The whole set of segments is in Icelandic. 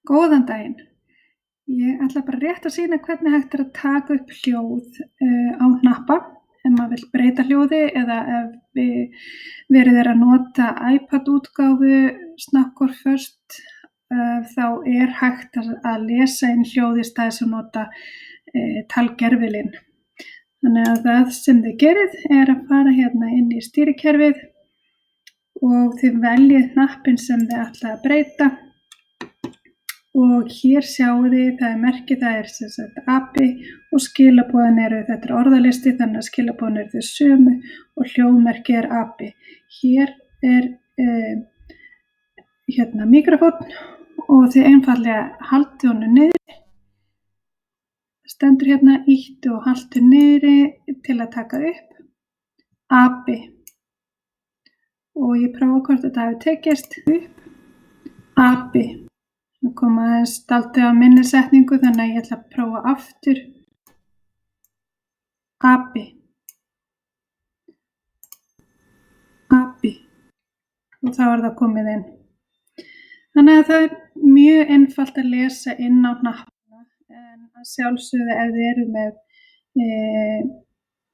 Góðan daginn. Ég ætla bara rétt að sýna hvernig hægt er að taka upp hljóð á hnappa ef maður vill breyta hljóði eða ef verið er að nota iPad-útgáfu Snapcore First þá er hægt að lesa inn hljóð í stað þess að nota talgervilinn. Þannig að það sem þið gerið er að fara hérna inn í stýrikerfið og þið veljið hnappinn sem þið ætlið að breyta. Og hér sjáið þið, það er merkið, það er sem sagt api og skilaboðin eru, þetta er orðalisti þannig að skilaboðin eru þau sömu og hljóðmerkið er api. Hér er hérna míkrafónn og þið einfaldlega haldið honum niðri. Stendur hérna ýttu og haltu niðri til að taka upp. Api. Og ég prófa hvort þetta hafi tekist upp. Api. Það kom aðeins dálítið á minni setningu þannig að ég ætla að prófa aftur. Api. Api. Og þá er það komið inn. Þannig að það er mjög einfalt að lesa inn á hnappana en að sjálfsögðu ef þið eru með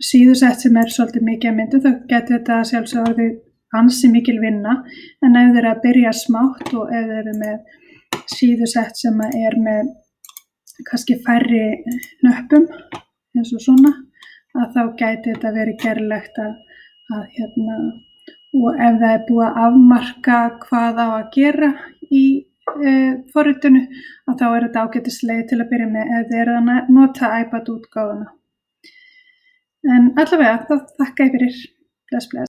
síðusett sem er svolítið mikið að myndu þá getur þetta að sjálfsögðu orðið ansi mikil vinna en ef þið eru að byrja smátt og ef þið eru með síðusett sem er með kannski færri hnöppum eins og svona að þá gæti þetta verið gerlegt að og ef það er búið að afmarka hvað á að gera í forritinu að þá er þetta ágætis leið til að byrja með ef þið eru að nota iPad útgáfuna. En allavega þá þakka ég fyrir. Bless.